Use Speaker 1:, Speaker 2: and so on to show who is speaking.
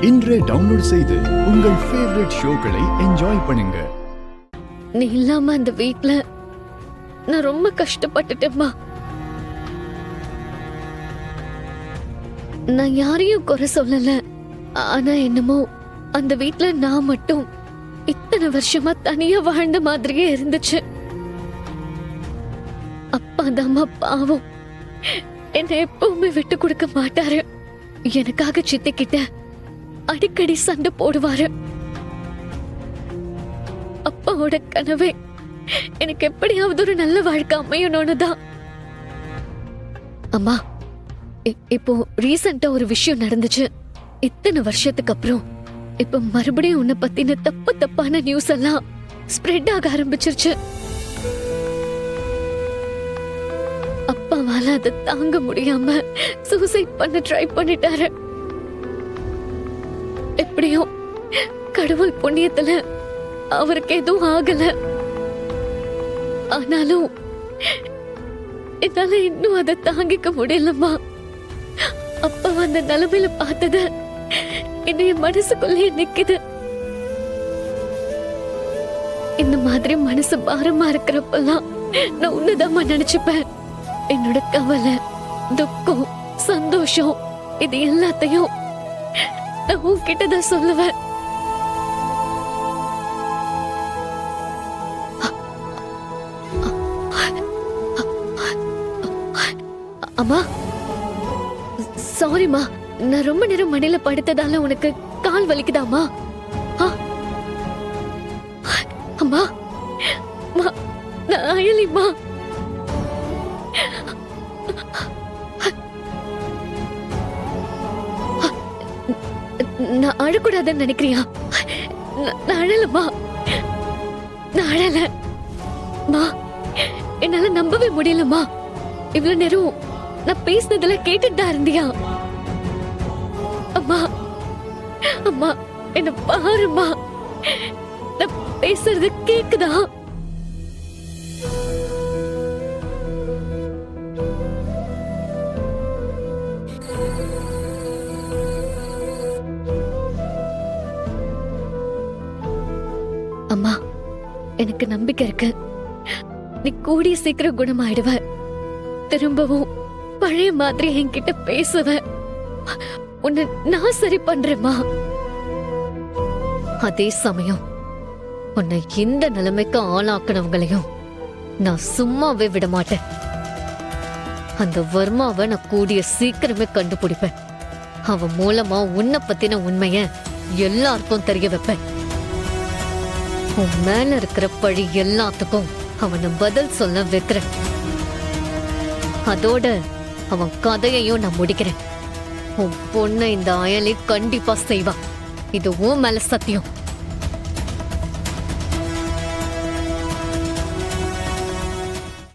Speaker 1: இன்றே டவுன்லோட் செய்து உங்கள் ஃபேவரட் ஷோக்களை என்ஜாய் பண்ணுங்க.
Speaker 2: நீ இல்லாம அந்த வீட்ல நான் ரொம்ப கஷ்டப்பட்டுட்டேம்மா. நான் யாரையும் குறை சொல்லல. ஆனா என்னமோ அந்த வீட்ல நான் மட்டும் இத்தனை வருஷமா தனியா வாழ்ந்த மாதிரியே இருந்துச்சு. அப்பா தாம்மா பாவம், என்னை எப்பவுமே விட்டு கொடுக்க மாட்டாரு. எனக்காக சித்திக்கிட்ட அடிக்கடி சண்டை போடுவாரு. அப்பாவோட கனவே எனக்கு எப்படியாவது ஒரு நல்ல வாழ்க்கை அமையணும்னு தான். அம்மா, இப்போ ரீசெண்டா ஒரு விஷயம் நடந்துச்சு. இத்தனை வருஷத்துக்கு அப்புறம் இப்ப மறுபடியும் உன்னை பத்தின தப்பான நியூஸ் எல்லாம் ஸ்ப்ரெட் ஆக ஆரம்பிச்சிருச்சு. அப்பாவால அதை தாங்க முடியாம சூசைட் பண்ண ட்ரை பண்ணிட்டாரு. எப்படியோ கடவுள் புண்ணியத்துல அவருக்கு எதுவும் ஆகல. ஆனாலும் என்னால இன்னும் அதை தாங்கிக்க முடியலம்மா. அப்பா அந்த நிலைமையில பார்த்தத என்னைய மனசுக்குள்ளே நிக்குது. இந்த மாதிரி மனசு பாரமா இருக்கிறப்பெல்லாம் நான் உன்னதாமா நினைச்சுப்பேன். என்னோட கவலை, துக்கம், சந்தோஷம் இது எல்லாத்தையும் நான் உன்கிட்டதான் சொல்லுவேன். அம்மா, சாரிம்மா. நான் ரொம்ப நேரம் மடியில படுத்ததால உனக்கு கால் வலிக்குதாமா? அம்மா, நான் அயலிம்மா. நான் அழக்கூடாதுன்னு நினைக்கிறியா? நான் அழலம்மா, நான் அழல. என்னால நம்பவே முடியலம்மா. இவ்வளவு நேரம் நான் பேசினதுல கேட்டுட்டா இருந்தியா? அம்மா, அம்மா என்ன பாருமா, நான் பேசுறது கேக்குதா? அம்மா, எனக்கு நம்பிக்கை இருக்கு. நீ கூடிய சீக்கிரம் குணமாயிடுவ. திரும்பவும் பழைய மாதிரி என்கிட்ட பேசுவ. உன்னை நான் சரி பண்றேம்மா. அதே சமயம் உன்னை இந்த நிலைமைக்கு ஆளாக்குனவங்களையும் நான் சும்மாவே விட மாட்டேன். அந்த வர்மாவை நான் கூடிய சீக்கிரமே கண்டுபிடிப்பேன். அவன் மூலமா உன்னை பத்தின உண்மைய எல்லாருக்கும் தெரிய வைப்பேன். உன் மேல இருக்கிற பழி எல்லாத்துக்கும் அவனை பதில் சொல்ல வைக்கிறேன். அதோட அவன் கதையையும் நான் முடிக்கிறேன். உன் பொண்ணை இந்த அயலி கண்டிப்பா செய்வா. இது உன் மேல சத்தியம்.